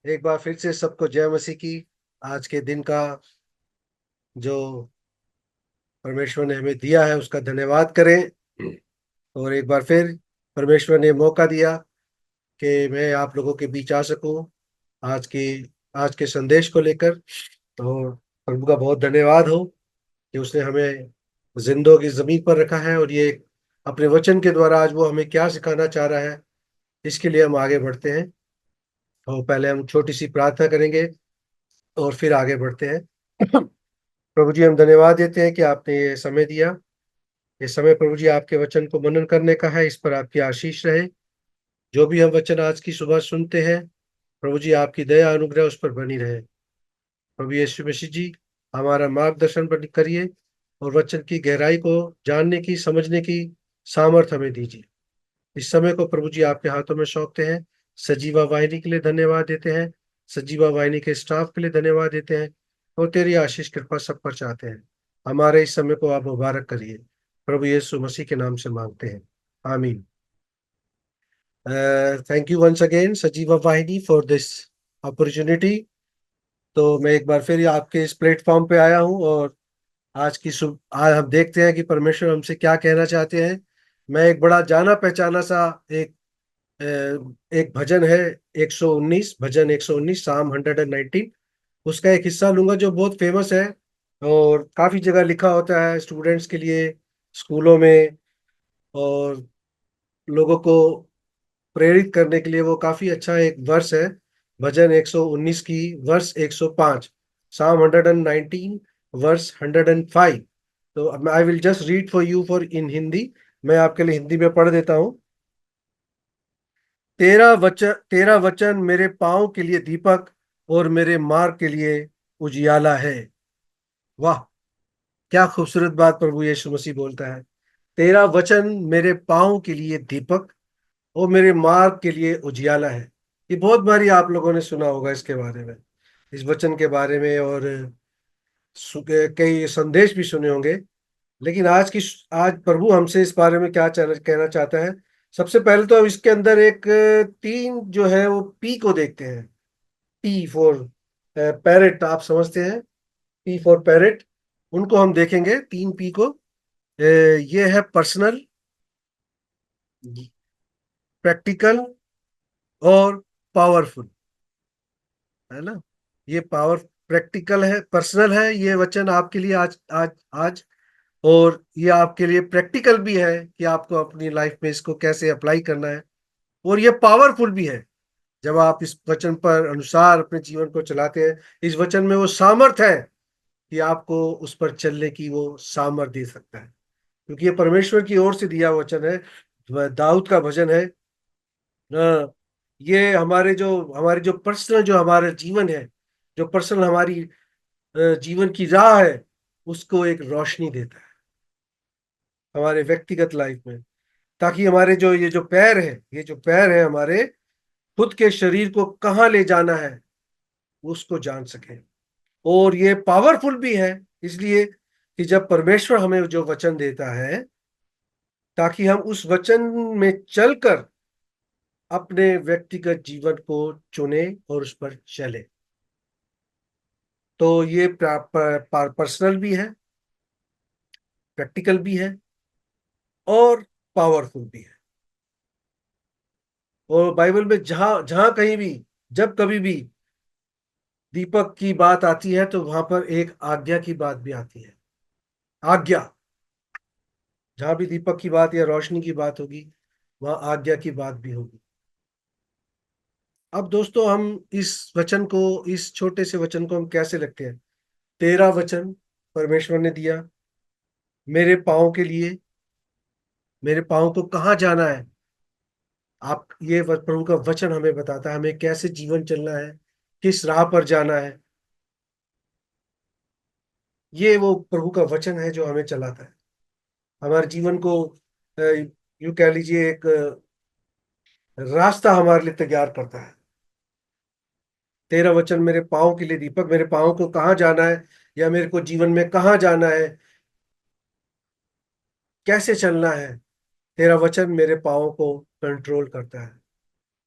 एक बार फिर से सबको जय मसीह की। आज के दिन का जो परमेश्वर ने हमें दिया है उसका धन्यवाद करें। और एक बार फिर परमेश्वर ने मौका दिया कि मैं आप लोगों के बीच आ सकूं आज की आज के संदेश को लेकर। तो प्रभु का बहुत धन्यवाद हो कि उसने हमें जिंदों की जमीन पर रखा है, और ये अपने वचन के द्वारा आज वो हमें क्या सिखाना चाह रहा है, इसके लिए हम आगे बढ़ते हैं। और पहले हम छोटी सी प्रार्थना करेंगे और फिर आगे बढ़ते हैं। प्रभु जी, हम धन्यवाद देते हैं कि आपने ये समय दिया। ये समय प्रभु जी आपके वचन को मनन करने का है, इस पर आपकी आशीष रहे। जो भी हम वचन आज की सुबह सुनते हैं, प्रभु जी आपकी दया अनुग्रह उस पर बनी रहे। प्रभु यीशु मसीह जी, हमारा मार्गदर्शन करिए और वचन की गहराई को जानने की, समझने की सामर्थ हमें दीजिए। इस समय को प्रभु जी आपके हाथों में सौंपते हैं। सजीवा वाहिनी के लिए धन्यवाद देते हैं। सजीवा वाहिनी के स्टाफ के लिए धन्यवाद देते हैं। और तेरी आशीष कृपा सब पर चाहते हैं। हमारे इस समय को आप मुबारक करिए, प्रभु यीशु मसीह के नाम से मांगते हैं, आमीन। थैंक यू वंस अगेन सजीवा वाहिनी फॉर दिस अपॉर्चुनिटी। तो मैं एक बार फिर आपके इस प्लेटफॉर्म पे आया हूँ, और आज हम देखते हैं कि परमेश्वर हमसे क्या कहना चाहते हैं। मैं एक बड़ा जाना पहचाना सा एक भजन है, 119, भजन 119, साम 119, उसका एक हिस्सा लूंगा जो बहुत फेमस है और काफी जगह लिखा होता है स्टूडेंट्स के लिए, स्कूलों में, और लोगों को प्रेरित करने के लिए। वो काफी अच्छा एक वर्ष है, भजन 119 की वर्ष 105, साम 119 वर्स 105। तो I will just read for you for in Hindi. मैं आपके लिए हिंदी में पढ़ देता हूँ। तेरा वचन मेरे पाँव के लिए दीपक और मेरे मार्ग के लिए उजियाला है। वाह, क्या खूबसूरत बात प्रभु यीशु मसीह बोलता है। तेरा वचन मेरे पाँव के लिए दीपक और मेरे मार्ग के लिए उजियाला है। ये बहुत बारी आप लोगों ने सुना होगा इसके बारे में, इस वचन के बारे में, और कई संदेश भी सुने होंगे। लेकिन आज प्रभु हमसे इस बारे में क्या कहना चाहता है। सबसे पहले तो हम इसके अंदर एक तीन जो है वो पी को देखते हैं। पी फॉर पैरेट, आप समझते हैं, पी फॉर पैरेट। उनको हम देखेंगे, तीन पी को। ये है पर्सनल, प्रैक्टिकल और पावरफुल, है ना। ये पावर प्रैक्टिकल है, पर्सनल है ये वचन आपके लिए आज आज आज। और ये आपके लिए प्रैक्टिकल भी है कि आपको अपनी लाइफ में इसको कैसे अप्लाई करना है। और ये पावरफुल भी है, जब आप इस वचन पर अनुसार अपने जीवन को चलाते हैं। इस वचन में वो सामर्थ है कि आपको उस पर चलने की वो सामर्थ दे सकता है, क्योंकि ये परमेश्वर की ओर से दिया वचन है। दाऊद का भजन है। ये हमारे जो पर्सनल, जो हमारा जीवन है, जो पर्सनल हमारी जीवन की राह है, उसको एक रोशनी देता है हमारे व्यक्तिगत लाइफ में। ताकि हमारे जो ये जो पैर है हमारे, खुद के शरीर को कहाँ ले जाना है उसको जान सके। और ये पावरफुल भी है, इसलिए कि जब परमेश्वर हमें जो वचन देता है, ताकि हम उस वचन में चलकर अपने व्यक्तिगत जीवन को चुने और उस पर चले। तो ये पर्सनल भी है, प्रैक्टिकल भी है और पावरफुल भी है। और बाइबल में जहां जहां कहीं भी, जब कभी भी दीपक की बात आती है, तो वहां पर एक आज्ञा की बात भी आती है। आज्ञा, जहां भी दीपक की बात या रोशनी की बात होगी, वहां आज्ञा की बात भी होगी। अब दोस्तों, हम इस छोटे से वचन को हम कैसे लगते हैं। तेरा वचन परमेश्वर ने दिया मेरे पाँव के लिए, मेरे पाँव को कहाँ जाना है। प्रभु का वचन हमें बताता है हमें कैसे जीवन चलना है, किस राह पर जाना है। ये वो प्रभु का वचन है जो हमें चलाता है, हमारे जीवन को यूं कह लीजिए एक रास्ता हमारे लिए तैयार करता है। तेरा वचन मेरे पाँव के लिए दीपक, मेरे पाँव को कहाँ जाना है, या मेरे को जीवन में कहाँ जाना है, कैसे चलना है। तेरा वचन मेरे पाँव को कंट्रोल करता है,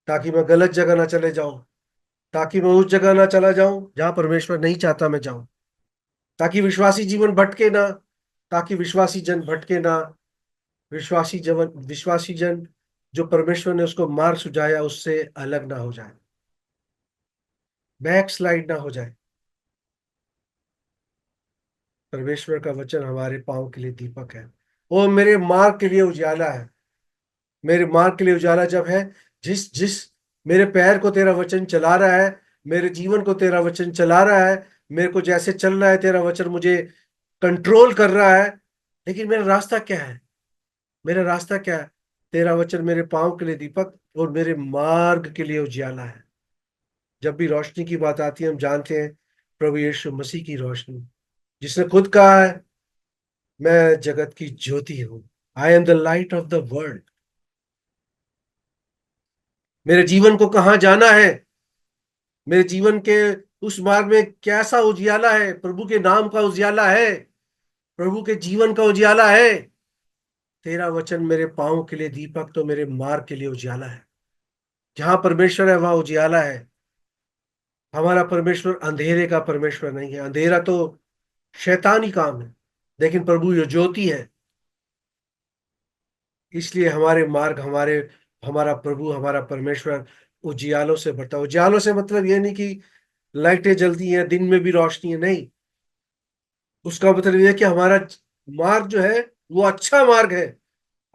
ताकि मैं गलत जगह ना चले जाऊं, ताकि मैं उस जगह ना चला जाऊं जहां परमेश्वर नहीं चाहता मैं जाऊं, ताकि विश्वासी जीवन भटके ना, ताकि विश्वासी जन भटके ना, विश्वासी जन जो परमेश्वर ने उसको मार्ग सुझाया उससे अलग ना हो जाए, बैक स्लाइड ना हो जाए। परमेश्वर का वचन हमारे पाँव के लिए दीपक है, वो मेरे मार्ग के लिए उजाला है। मेरे मार्ग के लिए उजाला जब है, जिस जिस मेरे पैर को तेरा वचन चला रहा है, मेरे जीवन को तेरा वचन चला रहा है, मेरे को जैसे चल रहा है तेरा वचन मुझे कंट्रोल कर रहा है। लेकिन मेरा रास्ता क्या है? मेरा रास्ता क्या है? तेरा वचन मेरे पाँव के लिए दीपक और मेरे मार्ग के लिए उजियाला है। जब भी रोशनी की बात आती है हम जानते हैं प्रभु यीशु मसीह की रोशनी, जिसने खुद कहा है मैं जगत की ज्योति हूं, I am the light of the world. मेरे जीवन को कहाँ जाना है, मेरे जीवन के उस मार्ग में कैसा उजियाला है? प्रभु के नाम का उजियाला है, प्रभु के जीवन का उजियाला है। तेरा वचन मेरे पाँव के लिए दीपक तो मेरे मार्ग के लिए उजियाला है। जहां परमेश्वर है वहां उजियाला है। हमारा परमेश्वर अंधेरे का परमेश्वर नहीं है, अंधेरा तो शैतानी काम है, लेकिन प्रभु जो ज्योति है। इसलिए हमारे मार्ग, हमारा प्रभु, हमारा परमेश्वर उजियालों से भरता है। उजियालों से मतलब ये नहीं कि लाइटें जलती हैं दिन में भी रोशनी है, नहीं। उसका मतलब ये है कि हमारा मार्ग जो है वो अच्छा मार्ग है,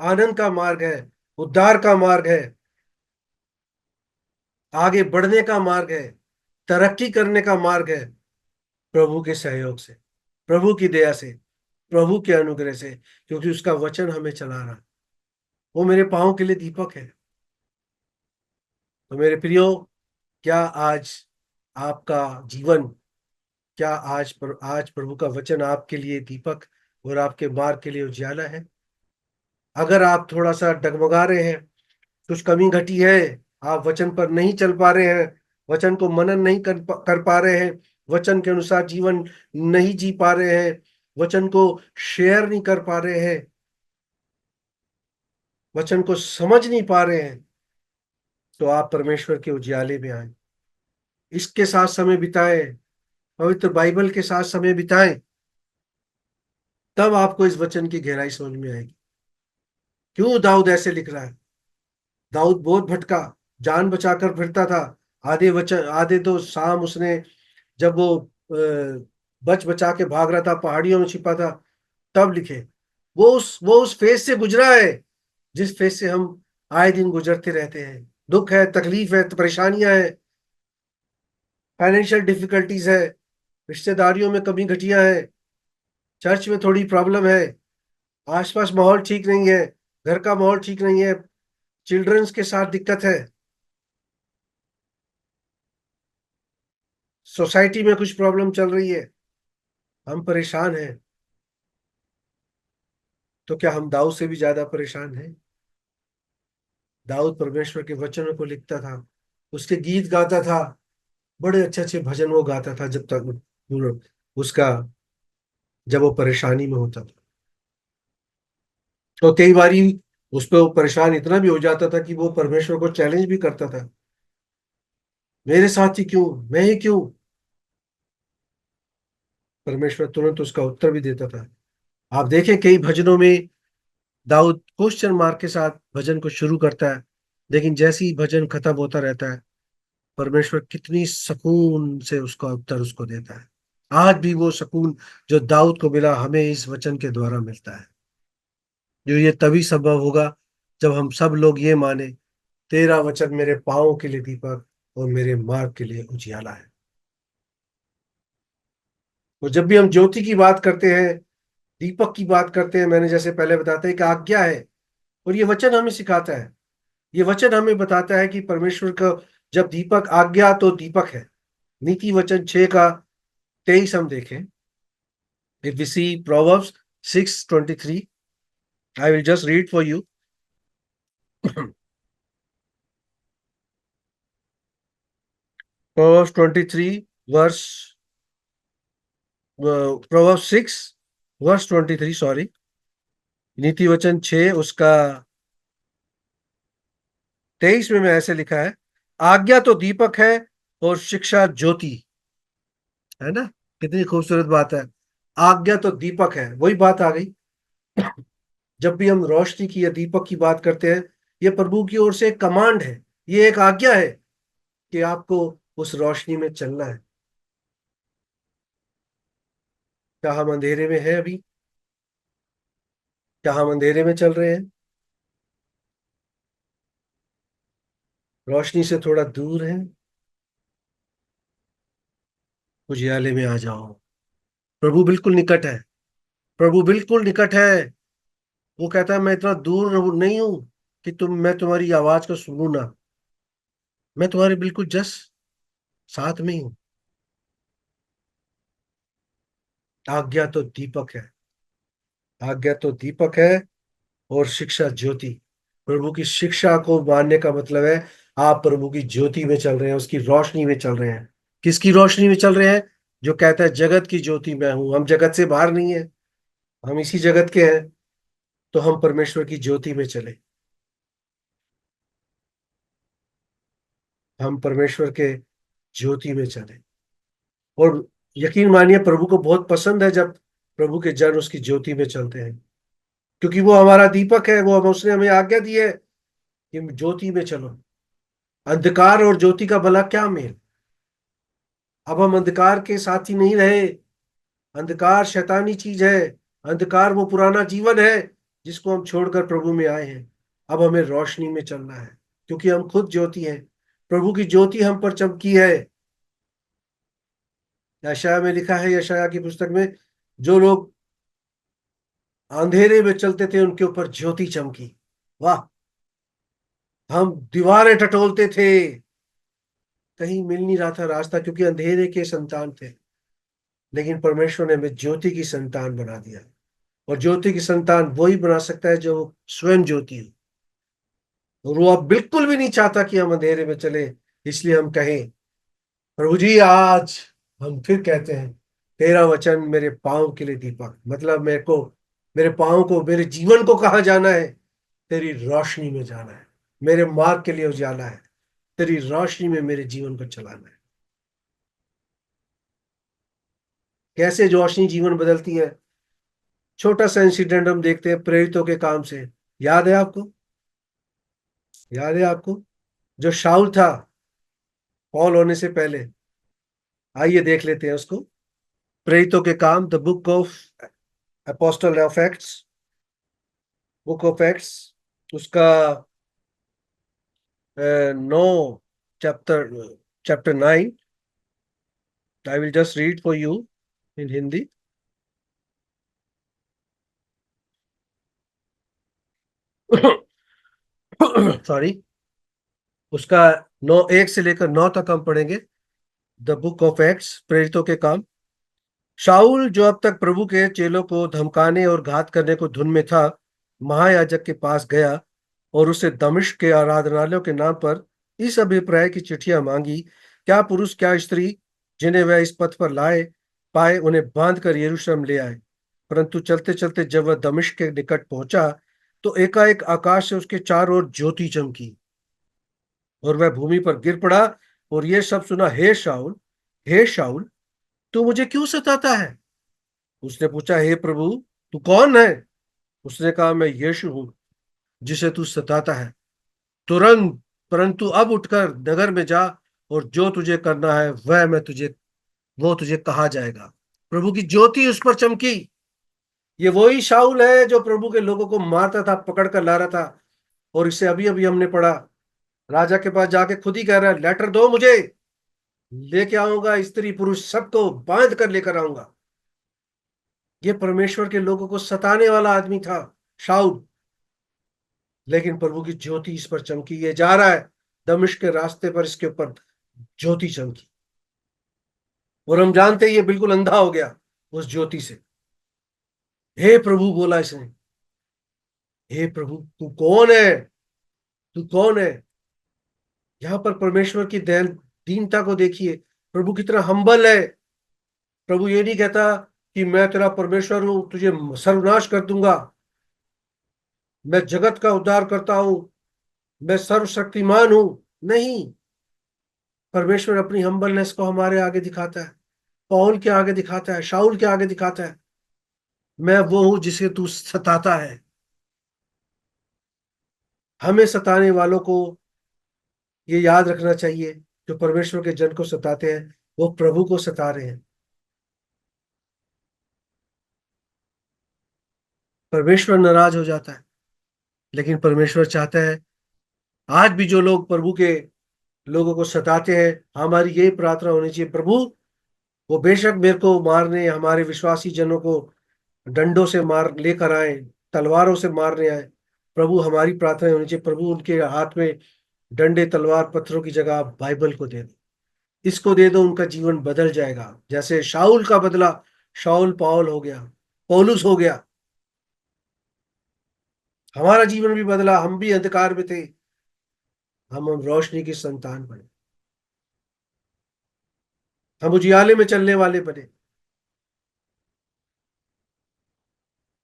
आनंद का मार्ग है, उद्धार का मार्ग है, आगे बढ़ने का मार्ग है, तरक्की करने का मार्ग है। प्रभु के सहयोग से, प्रभु की दया से, प्रभु के अनुग्रह से, क्योंकि उसका वचन हमें चला रहा है। वो मेरे पाँव के लिए दीपक है। तो मेरे प्रियो, क्या आज आपका जीवन, क्या आज प्रभु का वचन आपके लिए दीपक और आपके मार्ग के लिए उजियाला है? अगर आप थोड़ा सा डगमगा रहे हैं, कुछ कमी घटी है, आप वचन पर नहीं चल पा रहे हैं, वचन को मनन नहीं कर पा रहे हैं, वचन के अनुसार जीवन नहीं जी पा रहे हैं, वचन को शेयर नहीं कर पा रहे हैं, वचन को समझ नहीं पा रहे हैं, तो आप परमेश्वर के उजियाले में आए, इसके साथ समय बिताएं, पवित्र बाइबल के साथ समय बिताएं। तब आपको इस वचन की गहराई समझ में आएगी। क्यों दाऊद ऐसे लिख रहा है? दाऊद बहुत भटका, जान बचाकर फिरता था। आधे तो शाम उसने, जब वो बच बचा के भाग रहा था, पहाड़ियों में छिपा था, तब लिखे। वो उस फेज से गुजरा है जिस फेज से हम आए दिन गुजरते रहते हैं। दुख है, तकलीफ है, परेशानियां हैं, फाइनेंशियल डिफिकल्टीज है, रिश्तेदारियों में कमी घटिया है, चर्च में थोड़ी प्रॉब्लम है, आसपास माहौल ठीक नहीं है, घर का माहौल ठीक नहीं है, चिल्ड्रंस के साथ दिक्कत है, सोसाइटी में कुछ प्रॉब्लम चल रही है, हम परेशान हैं। तो क्या हम दाऊद से भी ज्यादा परेशान हैं? दाऊद परमेश्वर के वचनों को लिखता था, उसके गीत गाता था, बड़े अच्छे अच्छे भजन वो गाता था जब तक उसका जब वो परेशानी में होता था। तो कई बारी उस पर वो परेशान इतना भी हो जाता था कि वो परमेश्वर को चैलेंज भी करता था, मेरे साथ ही क्यों, मैं ही क्यों? परमेश्वर तुरंत उसका उत्तर भी देता था। आप देखें कई भजनों में दाऊद क्वेश्चन मार्क के साथ भजन को शुरू करता है, लेकिन जैसे ही भजन खत्म होता रहता है, परमेश्वर कितनी सुकून से उसका उत्तर उसको देता है। आज भी वो सुकून जो दाऊद को मिला हमें इस वचन के द्वारा मिलता है। जो ये तभी संभव होगा जब हम सब लोग ये माने, तेरा वचन मेरे पाँव के लिए दीपक और मेरे मार्ग के लिए उजियाला है। तो जब भी हम ज्योति की बात करते हैं, दीपक की बात करते हैं, मैंने जैसे पहले बताते हैं कि आज्ञा है, और ये वचन हमें सिखाता है, ये वचन हमें बताता है कि परमेश्वर का जब दीपक, आज्ञा तो दीपक है। नीति वचन 6 का 23 हम देखें। If we see Proverbs 6:23, I will just read for you. Proverbs 23 verse, Proverbs 6 verse 23, sorry, नीति वचन 6 उसका 23 में ऐसे लिखा है, आज्ञा तो दीपक है और शिक्षा ज्योति, है ना? कितनी खूबसूरत बात है। आज्ञा तो दीपक है, वही बात आ गई। जब भी हम रोशनी की या दीपक की बात करते हैं, ये प्रभु की ओर से एक कमांड है, ये एक आज्ञा है कि आपको उस रोशनी में चलना है। क्या हम अंधेरे में हैं अभी? क्या हम अंधेरे में चल रहे हैं? रोशनी से थोड़ा दूर है? उजियाले में आ जाओ। प्रभु बिल्कुल निकट है। प्रभु बिल्कुल निकट है। वो कहता है मैं इतना दूर नहीं हूं कि मैं तुम्हारी आवाज को सुनूं ना। मैं तुम्हारे बिल्कुल जस्ट साथ में ही हूँ। आज्ञा तो दीपक है। आज्ञा तो दीपक है और शिक्षा ज्योति। प्रभु की शिक्षा को मानने का मतलब है आप प्रभु की ज्योति में चल रहे हैं, उसकी रोशनी में चल रहे हैं। किसकी रोशनी में चल रहे हैं? जो कहता है जगत की ज्योति मैं हूं। हम जगत से बाहर नहीं है, हम इसी जगत के हैं। तो हम परमेश्वर की ज्योति में चले। हम परमेश्वर के ज्योति में चले। और यकीन मानिए प्रभु को बहुत पसंद है जब प्रभु के जन उसकी ज्योति में चलते हैं, क्योंकि वो हमारा दीपक है। वो हम उसने हमें आज्ञा दी है कि ज्योति में चलो। अंधकार और ज्योति का भला क्या मेल? अब हम अंधकार के साथी नहीं रहे। अंधकार शैतानी चीज है। अंधकार वो पुराना जीवन है जिसको हम छोड़कर प्रभु में आए हैं। अब हमें रोशनी में चलना है, क्योंकि हम खुद ज्योति हैं। प्रभु की ज्योति हम पर चमकी है। यशाया में लिखा है, यशाया की पुस्तक में, जो लोग अंधेरे में चलते थे उनके ऊपर ज्योति चमकी। वाह! हम दीवारें टटोलते थे, कहीं मिल नहीं रहा था रास्ता, क्योंकि अंधेरे के संतान थे। लेकिन परमेश्वर ने हमें ज्योति की संतान बना दिया। और ज्योति की संतान वही बना सकता है जो स्वयं ज्योति हो। और वो अब बिल्कुल भी नहीं चाहता कि हम अंधेरे में चले। इसलिए हम कहें, प्रभु जी आज हम फिर कहते हैं, तेरा वचन मेरे पाँव के लिए दीपक, मतलब मेरे को, मेरे पाँव को, मेरे जीवन को कहाँ जाना है? तेरी रोशनी में जाना है। मेरे मार्ग के लिए उजाला है। तेरी रोशनी में मेरे जीवन को चलाना है। कैसे रोशनी जीवन बदलती है? छोटा सा इंसिडेंट हम देखते हैं प्रेरितों के काम से। याद है आपको? याद है आपको? जो शाऊल था पौल होने से पहले, आइए देख लेते हैं उसको। प्रेरितों के काम, the book of apostle of acts, book of acts, उसका 9, chapter chapter 9। I will just read for you in Hindi. Sorry. उसका 9, 1 से लेकर 9 तक हम पढ़ेंगे। द बुक ऑफ एक्ट्स, प्रेरितों के काम। शाऊल जो अब तक प्रभु के चेलों को धमकाने और घात करने को धुन में था, महायाजक के पास गया और उससे दमिश्क के आराधनालयों के नाम पर इस अभिप्राय की चिट्ठियां मांगी, क्या पुरुष क्या स्त्री जिन्हें वह इस पथ पर लाए पाए उन्हें बांध कर यरूशलेम ले आए। परंतु चलते चलते जब वह दमिश्क के निकट पहुंचा तो एकाएक आकाश से उसके चारों ओर ज्योति चमकी और वह भूमि पर गिर पड़ा और ये सब सुना, हे शाऊल, हे शाऊल, तू मुझे क्यों सताता है? उसने पूछा, हे प्रभु, तू कौन है? उसने कहा, मैं यीशु हूं जिसे तू सताता है। तुरंत परंतु अब उठकर नगर में जा और जो तुझे करना है वो तुझे कहा जाएगा। प्रभु की ज्योति उस पर चमकी। ये वही शाऊल है जो प्रभु के लोगों को मारता था, पकड़ कर ला रहा था। और इसे अभी अभी हमने पढ़ा, राजा के पास जाके खुद ही कह रहा है, लेटर दो मुझे, लेके आऊंगा, स्त्री पुरुष सबको बांध कर लेकर आऊंगा। ये परमेश्वर के लोगों को सताने वाला आदमी था शाऊल। लेकिन प्रभु की ज्योति इस पर चमकी। ये जा रहा है दमिश्क के रास्ते पर, इसके ऊपर ज्योति चमकी और हम जानते हैं ये बिल्कुल अंधा हो गया उस ज्योति से। हे प्रभु बोला इसने, हे प्रभु तू कौन है? तू कौन है? यहाँ पर परमेश्वर की दीनता को देखिए। प्रभु कितना हम्बल है। प्रभु ये नहीं कहता कि मैं तेरा परमेश्वर हूं, तुझे सर्वनाश कर दूंगा, मैं जगत का उद्धार करता हूं, मैं सर्वशक्तिमान हूं। नहीं, परमेश्वर अपनी हम्बलनेस को हमारे आगे दिखाता है, पौल के आगे दिखाता है, शाऊल के आगे दिखाता है। मैं वो हूं जिसे तू सताता है। हमें सताने वालों को ये याद रखना चाहिए, जो परमेश्वर के जन को सताते हैं वो प्रभु को सता रहे हैं। परमेश्वर नाराज हो जाता है, लेकिन परमेश्वर चाहता है आज भी जो लोग प्रभु के लोगों को सताते हैं, हमारी यही प्रार्थना होनी चाहिए, प्रभु वो बेशक मेरे को मारने, हमारे विश्वासी जनों को डंडों से मार लेकर आए, तलवारों से मारने आए, प्रभु हमारी प्रार्थना होनी चाहिए, प्रभु उनके हाथ में डंडे तलवार पत्थरों की जगह आप बाइबल को दे दो, इसको दे दो, उनका जीवन बदल जाएगा। जैसे शाऊल का बदला शाऊल पाउल हो गया, पौलुस हो गया, हमारा जीवन भी बदला। हम भी अंधकार में थे, हम रोशनी की संतान बने, हम उजियाले में चलने वाले बने।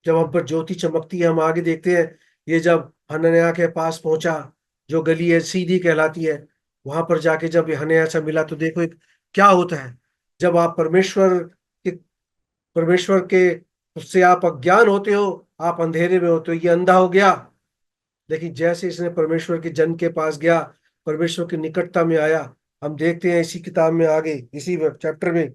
जब हम पर ज्योति चमकती है, हम आगे देखते हैं। ये जब हनन्याह के पास पहुंचा, जो गली है सीधी कहलाती है, वहां पर जाके जब ये हनन्याह से मिला, तो देखो एक क्या होता है। जब आप परमेश्वर के उससे आप अज्ञान होते हो, आप अंधेरे में होते हो, ये अंधा हो गया। लेकिन जैसे इसने परमेश्वर के जन के पास गया, परमेश्वर की निकटता में आया, हम देखते हैं इसी किताब में आगे इसी चैप्टर में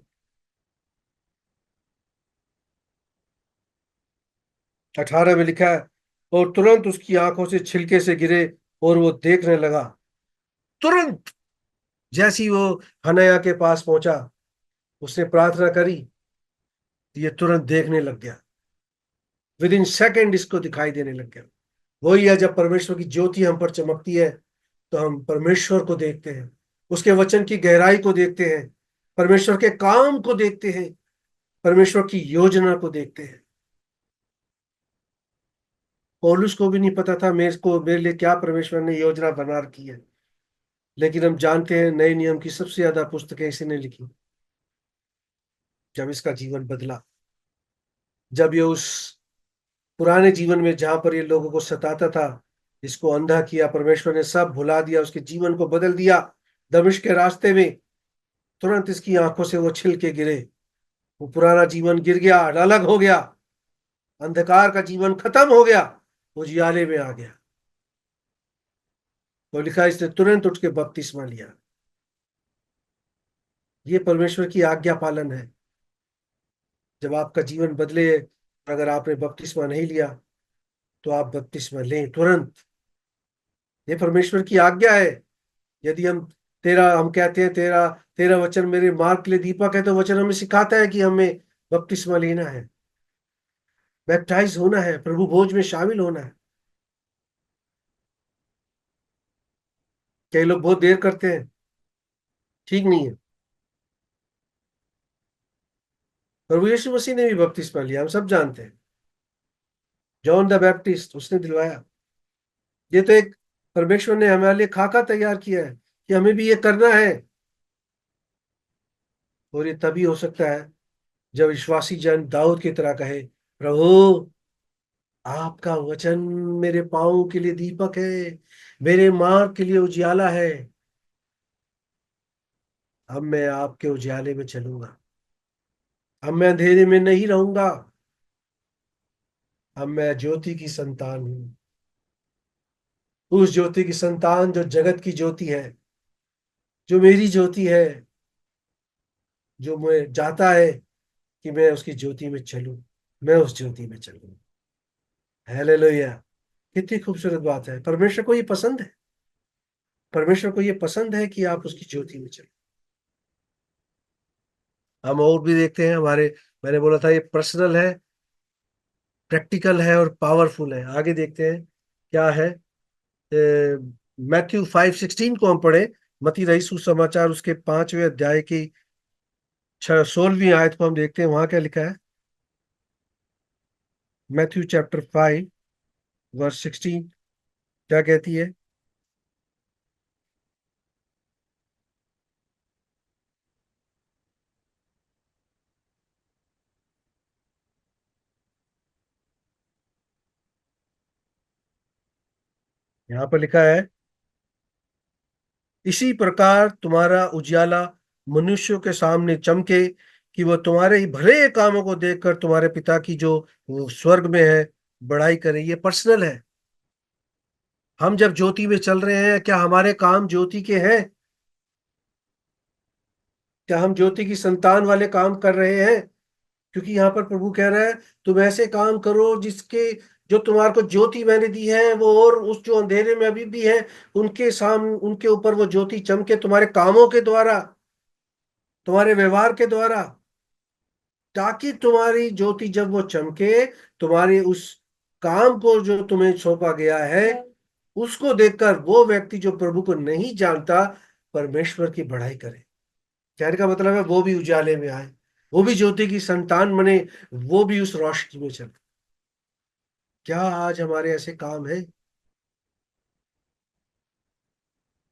18 में लिखा है, और तुरंत उसकी आंखों से छिलके से गिरे और वो देखने लगा। तुरंत जैसी वो हनन्याह के पास पहुंचा, उसने प्रार्थना करी, ये तुरंत देखने लग गया। विद इन सेकेंड इसको दिखाई देने लग गया। वही है, जब परमेश्वर की ज्योति हम पर चमकती है, तो हम परमेश्वर को देखते हैं, उसके वचन की गहराई को देखते हैं, परमेश्वर के काम को देखते हैं, परमेश्वर की योजना को देखते हैं। पौलुस को भी नहीं पता था मेरे लिए क्या परमेश्वर ने योजना बना रखी है। लेकिन हम जानते हैं नए नियम की सबसे ज्यादा पुस्तकें इसी ने लिखी। जब इसका जीवन बदला, जब ये उस पुराने जीवन में जहां पर ये लोगों को सताता था, इसको अंधा किया, परमेश्वर ने सब भुला दिया, उसके जीवन को बदल दिया। दमिश्क के रास्ते में तुरंत इसकी आंखों से वो छिल के गिरे, वो पुराना जीवन गिर गया, अलग हो गया, अंधकार का जीवन खत्म हो गया, उजियाले में आ गया। तो लिखा इसने तुरंत उठ के बपतिस्मा लिया। ये परमेश्वर की आज्ञा पालन है। जब आपका जीवन बदले, अगर आपने बपतिस्मा नहीं लिया, तो आप बपतिस्मा लें तुरंत। ये परमेश्वर की आज्ञा है। यदि हम कहते हैं तेरा तेरा वचन मेरे मार्ग के लिए दीपक है, तो वचन हमें सिखाता है कि हमें बपतिस्मा लेना है, बैप्टाइज होना है, प्रभु भोज में शामिल होना है। कई लोग बहुत देर करते हैं, ठीक नहीं है। प्रभु यीशु मसीह ने भी बपतिस्मा लिया, हम सब जानते हैं। जॉन द बैप्टिस्ट उसने दिलवाया। ये तो एक परमेश्वर ने हमारे लिए खाका तैयार किया है कि हमें भी ये करना है। और ये तभी हो सकता है जब विश्वासी जन दाऊद की तरह कहे, प्रभु आपका वचन मेरे पाँव के लिए दीपक है, मेरे मार्ग के लिए उजियाला है। अब मैं आपके उजियाले में चलूंगा, अब मैं अंधेरे में नहीं रहूंगा, अब मैं ज्योति की संतान हूँ। उस ज्योति की संतान जो जगत की ज्योति है, जो मेरी ज्योति है, जो मैं चाहता है कि मैं उसकी ज्योति में चलूं, मैं उस ज्योति में चलूं। हालेलुया। कितनी खूबसूरत बात है। परमेश्वर को ये पसंद है, परमेश्वर को ये पसंद है कि आप उसकी ज्योति में चलो। हम और भी देखते हैं हमारे, मैंने बोला था ये पर्सनल है, प्रैक्टिकल है और पावरफुल है। आगे देखते हैं क्या है। मैथ्यू 5:16 को हम पढ़े, मती रही सुसमाचार उसके 5वें अध्याय की 16वीं आयत को हम देखते हैं, वहां क्या लिखा है। मैथ्यू चैप्टर 5 वर्स 16 क्या कहती है। यहाँ पर लिखा है, इसी प्रकार तुम्हारा उजियाला मनुष्यों के सामने चमके, कि वो तुम्हारे ही भले कामों को देखकर तुम्हारे पिता की जो वो स्वर्ग में है बड़ाई करे। ये पर्सनल है। हम जब ज्योति में चल रहे हैं, क्या हमारे काम ज्योति के हैं? क्या हम ज्योति की संतान वाले काम कर रहे हैं? क्योंकि यहाँ पर प्रभु कह रहा है, तुम ऐसे काम करो जिसके, जो तुम्हारे को ज्योति मैंने दी है वो, और उस जो अंधेरे में अभी भी है उनके सामने, उनके ऊपर वो ज्योति चमके, तुम्हारे कामों के द्वारा, तुम्हारे व्यवहार के द्वारा, ताकि तुम्हारी ज्योति जब वो चमके, तुम्हारी उस काम को जो तुम्हें सौंपा गया है उसको देखकर वो व्यक्ति जो प्रभु को नहीं जानता परमेश्वर की बढ़ाई करे। कहने का मतलब है वो भी उजाले में आए, वो भी ज्योति की संतान बने, वो भी उस रोशनी में चले। क्या आज हमारे ऐसे काम है?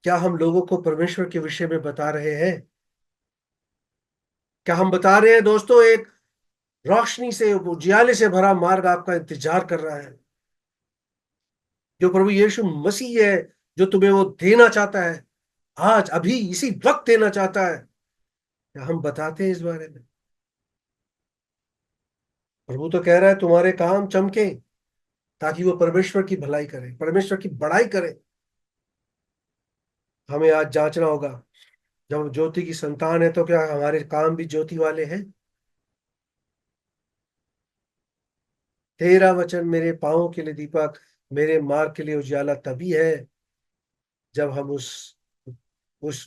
क्या हम लोगों को परमेश्वर के विषय में बता रहे हैं? क्या हम बता रहे हैं, दोस्तों, एक रोशनी से, उजियाले से भरा मार्ग आपका इंतजार कर रहा है, जो प्रभु यीशु मसीह है, जो तुम्हें वो देना चाहता है, आज अभी इसी वक्त देना चाहता है। क्या हम बताते हैं इस बारे में? प्रभु तो कह रहा है तुम्हारे काम चमके, ताकि वो परमेश्वर की भलाई करे, परमेश्वर की बड़ाई करे। हमें आज जांचना होगा, जब हम ज्योति की संतान है तो क्या हमारे काम भी ज्योति वाले हैं? तेरा वचन मेरे पाँव के लिए दीपक, मेरे मार्ग के लिए उजाला तभी है जब हम उस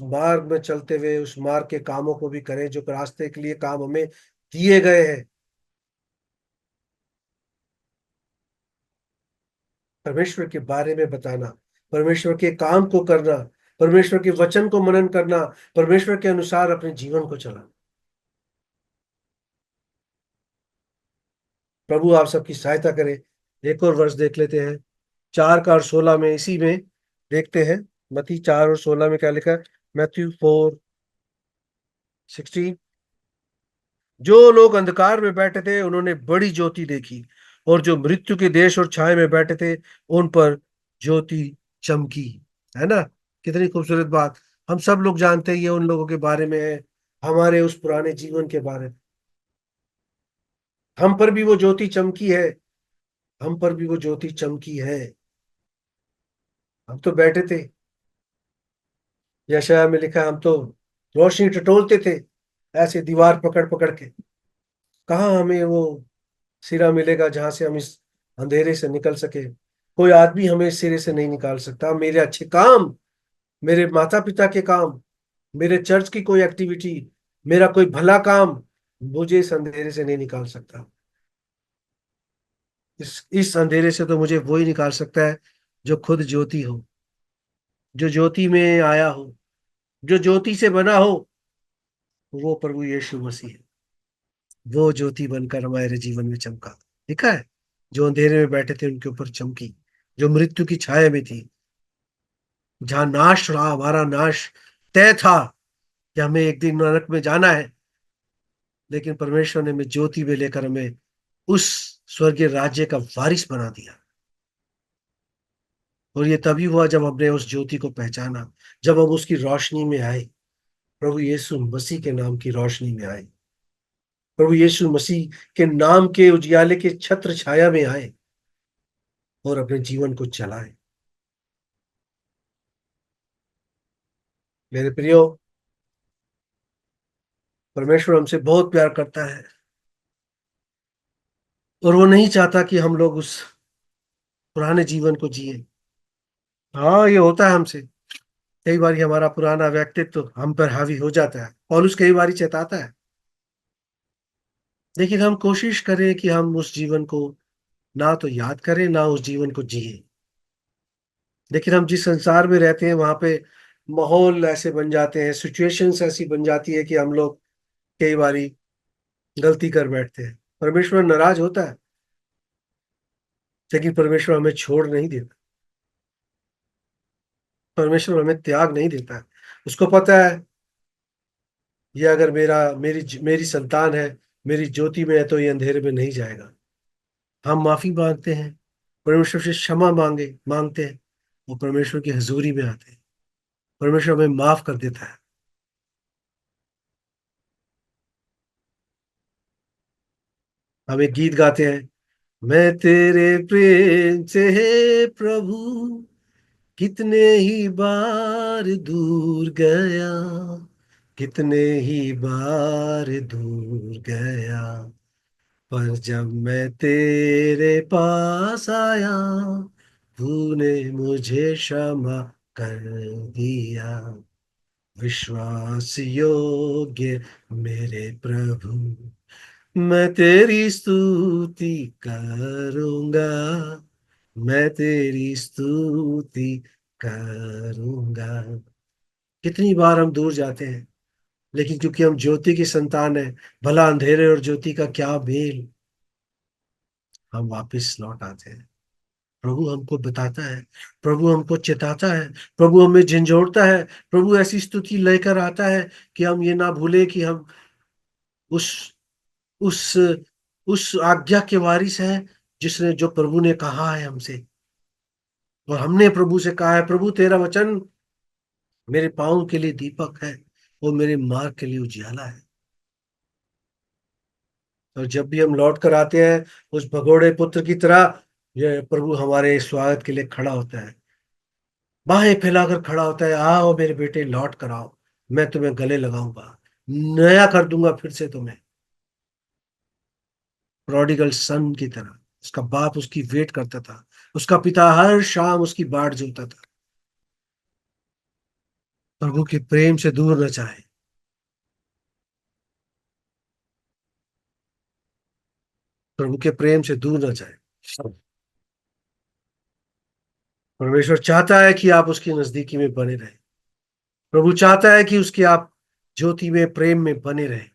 मार्ग में चलते हुए उस मार्ग के कामों को भी करें जो रास्ते के लिए काम हमें दिए गए हैं। परमेश्वर के बारे में बताना, परमेश्वर के काम को करना, परमेश्वर के वचन को मनन करना, परमेश्वर के अनुसार अपने जीवन को चलाना। प्रभु आप सबकी सहायता करे। एक और वर्ष देख लेते हैं, 4 का और 16 में, इसी में देखते हैं। मत्ती 4 और 16 में क्या लिखा है? Matthew 4:16। जो लोग अंधकार में बैठे थे उन्होंने बड़ी ज्योति देखी, और जो मृत्यु के देश और छाए में बैठे थे उन पर ज्योति चमकी। है ना? कितनी खूबसूरत बात। हम सब लोग जानते हैं ये उन लोगों के बारे में है, हमारे उस पुराने जीवन के बारे में। हम पर भी वो ज्योति चमकी है, हम पर भी वो ज्योति चमकी है। हम तो बैठे थे, यशायाह में लिखा है, हम तो रोशनी टटोलते थे ऐसे दीवार पकड़ पकड़ के। कहाँ हमें वो सिरा मिलेगा जहां से हम इस अंधेरे से निकल सके? कोई आदमी हमें इस सिरे से नहीं निकाल सकता। मेरे अच्छे काम, मेरे माता पिता के काम, मेरे चर्च की कोई एक्टिविटी, मेरा कोई भला काम मुझे इस अंधेरे से नहीं निकाल सकता। इस अंधेरे से तो मुझे वो ही निकाल सकता है जो खुद ज्योति हो, जो ज्योति में आया हो, जो ज्योति से बना हो। वो प्रभु यीशु मसीह है। वो ज्योति बनकर हमारे जीवन में चमका। लिखा है, जो अंधेरे में बैठे थे उनके ऊपर चमकी, जो मृत्यु की छाया में थी, जहां नाश रहा, हमारा नाश तय था कि हमें एक दिन नरक में जाना है, लेकिन परमेश्वर ने हमें ज्योति में लेकर हमें उस स्वर्गीय राज्य का वारिस बना दिया। और ये तभी हुआ जब हमने उस ज्योति को पहचाना, जब हम उसकी रोशनी में आए, प्रभु यीशु मसीह के नाम की रोशनी में आए, प्रभु यीशु मसीह के नाम के उजियाले के छत्र छाया में आए और अपने जीवन को चलाए। मेरे प्रियो, परमेश्वर हमसे बहुत प्यार करता है, और वो नहीं चाहता कि हम लोग उस पुराने जीवन को जिए। हाँ, ये होता है हमसे। कई बार हमारा पुराना व्यक्तित्व हम पर हावी हो जाता है, पौलुस कई बार चेताता है। लेकिन हम कोशिश करें कि हम उस जीवन को ना तो याद करें, ना उस जीवन को जिए। लेकिन हम जिस संसार में रहते हैं वहां पे माहौल ऐसे बन जाते हैं, सिचुएशंस ऐसी बन जाती है कि हम लोग कई बारी गलती कर बैठते हैं। परमेश्वर नाराज होता है, लेकिन परमेश्वर हमें छोड़ नहीं देता, परमेश्वर हमें त्याग नहीं देता है। उसको पता है, ये अगर मेरी मेरी संतान है, मेरी ज्योति में है, तो ये अंधेरे में नहीं जाएगा। हम माफी मांगते हैं, परमेश्वर से क्षमा मांगते हैं, वो परमेश्वर की हजूरी में आते हैं। परमेश्वर हमें माफ कर देता है। हम एक गीत गाते हैं, मैं तेरे प्रेम से हे प्रभु कितने ही बार दूर गया, कितने ही बार दूर गया, पर जब मैं तेरे पास आया तूने मुझे क्षमा कर दिया। विश्वास योग्य मेरे प्रभु, मैं तेरी स्तुति करूंगा, मैं तेरी स्तुति करूंगा। कितनी बार हम दूर जाते हैं, लेकिन क्योंकि हम ज्योति की संतान है, भला अंधेरे और ज्योति का क्या मेल, हम वापस लौट आते हैं। प्रभु हमको बताता है, प्रभु हमको चेताता है, प्रभु हमें झंझोड़ता है, प्रभु ऐसी स्तुति लेकर आता है कि हम ये ना भूले कि हम उस उस उस आज्ञा के वारिस हैं, जिसने जो प्रभु ने कहा है हमसे। और हमने प्रभु से कहा है, प्रभु तेरा वचन मेरे पाँव के लिए दीपक है और मेरे मार्ग के लिए उजियाला है। और जब भी हम लौट कर आते हैं उस भगोड़े पुत्र की तरह, ये प्रभु हमारे स्वागत के लिए खड़ा होता है, बाहें फैलाकर खड़ा होता है, आओ मेरे बेटे लौट कर आओ, मैं तुम्हें गले लगाऊंगा, नया कर दूंगा फिर से तुम्हें। प्रोडिगल सन की तरह उसका बाप उसकी वेट करता था, उसका पिता हर शाम उसकी बाट जोता था। प्रभु के प्रेम से दूर न जाए, प्रभु के प्रेम से दूर न जाए। परमेश्वर चाहता है कि आप उसकी नजदीकी में बने रहें। प्रभु चाहता है कि उसके आप ज्योति में प्रेम में बने रहें।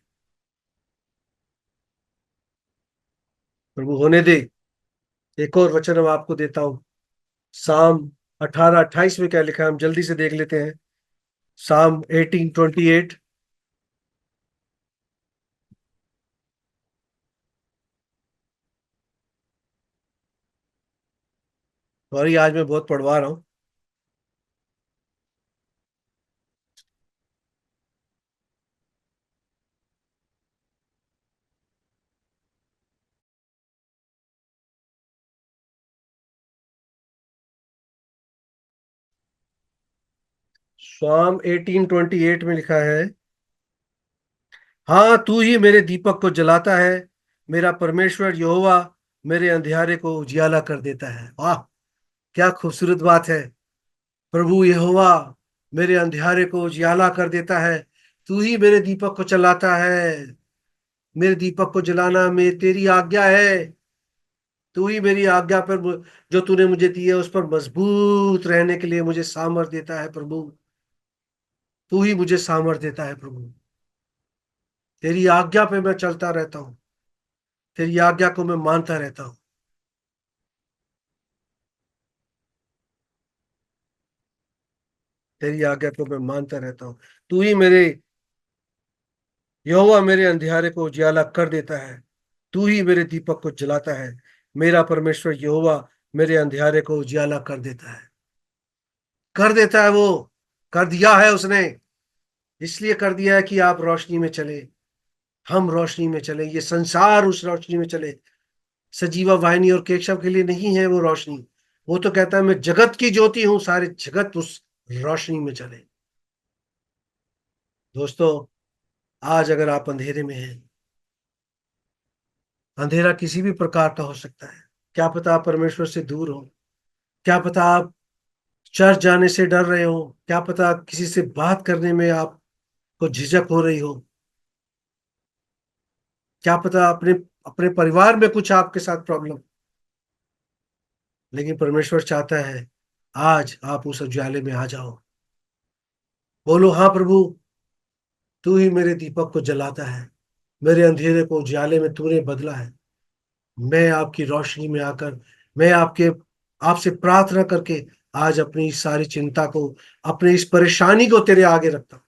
प्रभु होने दे। एक और वचन हम आपको देता हूं, साम 18:28 में क्या लिखा है, हम जल्दी से देख लेते हैं। साम 18:28। सॉरी, आज मैं बहुत पढ़वा रहा हूँ। साम 18:28 में लिखा है, हाँ तू ही मेरे दीपक को जलाता है, मेरा परमेश्वर यहोवा मेरे अंधियारे को उजियाला कर देता है। वाह, क्या खूबसूरत बात है। प्रभु यहोवा मेरे अंधियारे को उजियाला कर देता है। तू ही मेरे दीपक को जलाता है, मेरे दीपक को जलाना में तेरी आज्ञा है। तू ही मेरी आज्ञा पर जो तूने मुझे दी है उस पर मजबूत रहने के लिए मुझे सामर्थ देता है प्रभु। तू ही मुझे सामर्थ देता है प्रभु। तेरी आज्ञा पे मैं चलता रहता हूँ, तेरी आज्ञा को मैं मानता रहता हूँ। तेरी आज्ञा को मैं मानता रहता हूँ। तू ही मेरे यहोवा मेरे अंधियारे को उजियाला कर देता है। तू ही मेरे दीपक को जलाता है, मेरा परमेश्वर यहोवा मेरे अंधियारे को उजियाला कर देता है। कर देता है वो, कर दिया है उसने। इसलिए कर दिया है कि आप रोशनी में चले, हम रोशनी में चले, ये संसार उस रोशनी में चले। सजीवा वाहिनी और केशव के लिए नहीं है वो रोशनी। वो तो कहता है मैं जगत की ज्योति हूं, सारे जगत उस रोशनी में चले। दोस्तों, आज अगर आप अंधेरे में हैं, अंधेरा किसी भी प्रकार का हो सकता है। क्या पता आप परमेश्वर से दूर हो, क्या पता आप चर्च जाने से डर रहे हो, क्या पता किसी से बात करने में आपको झिझक हो रही हो, क्या पता अपने अपने परिवार में कुछ आपके साथ प्रॉब्लम। लेकिन परमेश्वर चाहता है आज आप उस उजाले में आ जाओ। बोलो, हाँ प्रभु, तू ही मेरे दीपक को जलाता है, मेरे अंधेरे को उजाले में तूने बदला है। मैं आपकी रोशनी में आकर, मैं आपके आपसे प्रार्थना करके आज अपनी इस सारी चिंता को, अपनी इस परेशानी को तेरे आगे रखता हूं।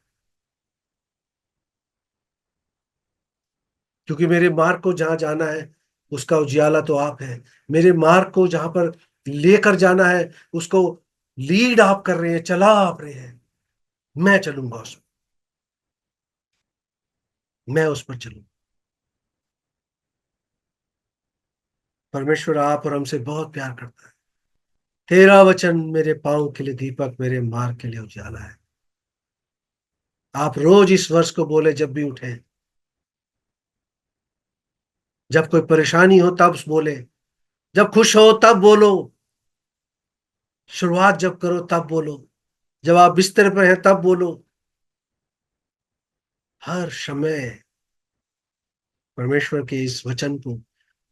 क्योंकि मेरे मार्ग को जहां जाना है उसका उजियाला तो आप है। मेरे मार्ग को जहां पर लेकर जाना है उसको लीड आप कर रहे हैं, चला आप रहे हैं। मैं चलूंगा उस मैं उस पर चलूंगा। परमेश्वर आप और हमसे बहुत प्यार करता है। तेरा वचन मेरे पाँव के लिए दीपक, मेरे मार्ग के लिए उजाला है। आप रोज इस वर्ष को बोले जब भी उठे, जब कोई परेशानी हो तब बोले, जब खुश हो तब बोलो, शुरुआत जब करो तब बोलो, जब आप बिस्तर पर हैं तब बोलो। हर समय परमेश्वर के इस वचन को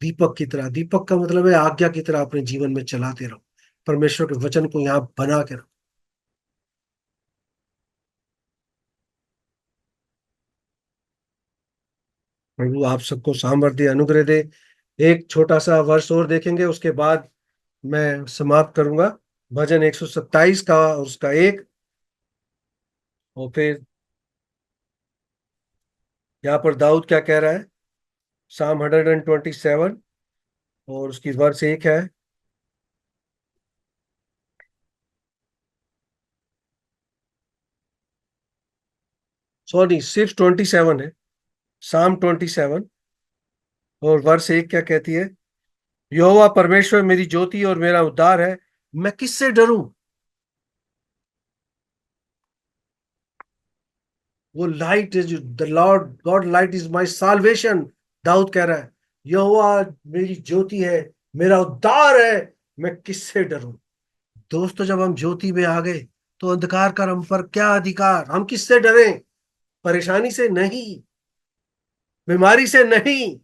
दीपक की तरह, दीपक का मतलब है आज्ञा की तरह, अपने जीवन में चलाते रहो। परमेश्वर के वचन को यहाँ बना के रखो। प्रभु आप सबको सामर्थ्य अनुग्रह दे। एक छोटा सा वर्ष और देखेंगे, उसके बाद मैं समाप्त करूंगा। भजन 127 का और उसका एक, और फिर यहाँ पर दाऊद क्या कह रहा है। साम 127 और उसकी वर्ष एक है। सॉरी, सिर्फ 27 है। साम 27 और वर्ष एक क्या कहती है। यहोवा परमेश्वर मेरी ज्योति और मेरा उद्धार है, मैं किससे डरूं। वो light is the Lord God, light is my salvation. दाऊद कह रहा है यहोवा मेरी ज्योति है, मेरा उद्धार है, मैं किससे डरूं। दोस्तों, जब हम ज्योति में आ गए तो अंधकार का हम पर क्या अधिकार। हम किससे डरें। परेशानी से नहीं, बीमारी से नहीं,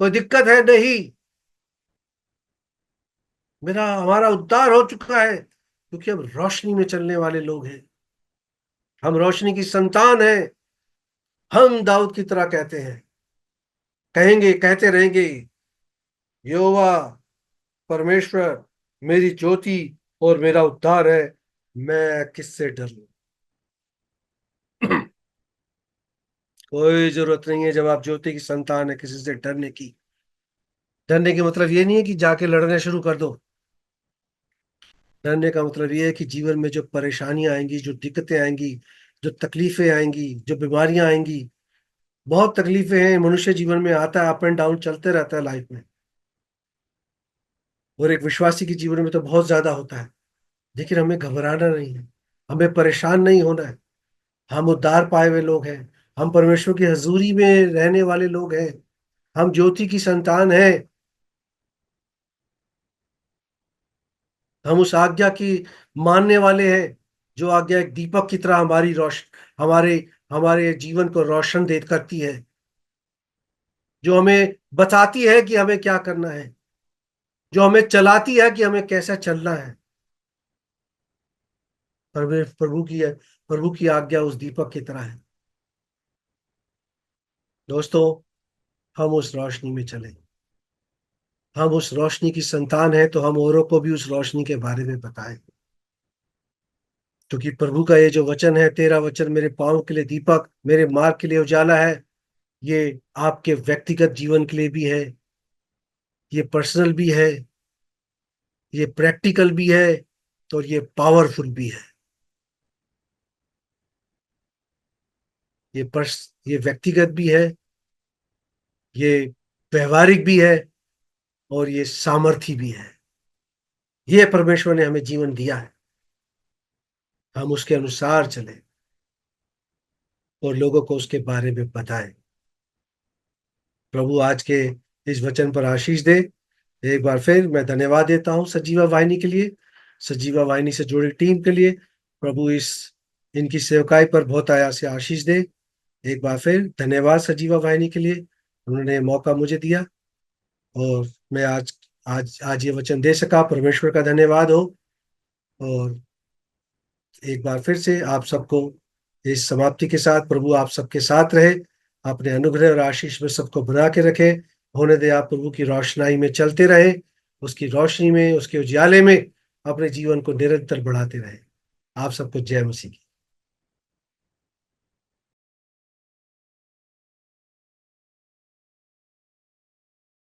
कोई दिक्कत है नहीं। मेरा हमारा उद्धार हो चुका है, क्योंकि हम रोशनी में चलने वाले लोग हैं। हम रोशनी की संतान हैं। हम दाऊद की तरह कहते हैं, कहेंगे, कहते रहेंगे, यहोवा परमेश्वर मेरी ज्योति और मेरा उद्धार है, मैं किससे डरूं। कोई जरूरत नहीं है, जब आप ज्योति की संतान है, किसी से डरने की। डरने का मतलब ये नहीं है कि जाके लड़ने शुरू कर दो। डरने का मतलब ये है कि जीवन में जो परेशानियां आएंगी, जो दिक्कतें आएंगी, जो तकलीफें आएंगी, जो बीमारियां आएंगी। बहुत तकलीफें हैं, मनुष्य जीवन में आता है, अप एंड डाउन चलते रहता है लाइफ में। और एक विश्वासी के जीवन में तो बहुत ज्यादा होता है। लेकिन हमें घबराना नहीं है, हमें परेशान नहीं होना है। हम उद्धार पाए हुए लोग हैं। हम परमेश्वर की हजूरी में रहने वाले लोग हैं। हम ज्योति की संतान हैं। हम उस आज्ञा की मानने वाले हैं, जो आज्ञा एक दीपक की तरह हमारे हमारे जीवन को रोशन दे करती है, जो हमें बताती है कि हमें क्या करना है, जो हमें चलाती है कि हमें कैसा चलना है। प्रभु की आज्ञा उस दीपक की तरह है। दोस्तों, हम उस रोशनी में चले। हम उस रोशनी की संतान है, तो हम औरों को भी उस रोशनी के बारे में बताएं। क्योंकि प्रभु का ये जो वचन है, तेरा वचन मेरे पाँव के लिए दीपक, मेरे मार्ग के लिए उजाला है, ये आपके व्यक्तिगत जीवन के लिए भी है, ये पर्सनल भी है, ये प्रैक्टिकल भी है, और ये पावरफुल भी है। ये व्यक्तिगत भी है, ये व्यवहारिक भी है, और ये सामर्थी भी है। ये परमेश्वर ने हमें जीवन दिया है। हम उसके अनुसार चलें और लोगों को उसके बारे में बताएं। प्रभु आज के इस वचन पर आशीष दे। एक बार फिर मैं धन्यवाद देता हूं सजीवा वाहिनी के लिए, सजीवा वाहिनी से जुड़ी टीम के लिए। प्रभु इस इनकी सेवकाई पर बहुत आया से आशीष दे। एक बार फिर धन्यवाद सजीवा वाहिनी के लिए, उन्होंने मौका मुझे दिया, और मैं आज आज आज ये वचन दे सका। परमेश्वर का धन्यवाद हो। और एक बार फिर से आप सबको इस समाप्ति के साथ, प्रभु आप सबके साथ रहे, अपने अनुग्रह और आशीष में सबको बना के रखे। होने दे आप प्रभु की रोशनाई में चलते रहे, उसकी रोशनी में, उसके उजियाले में अपने जीवन को निरंतर बढ़ाते रहे। आप सबको जय मसीह की।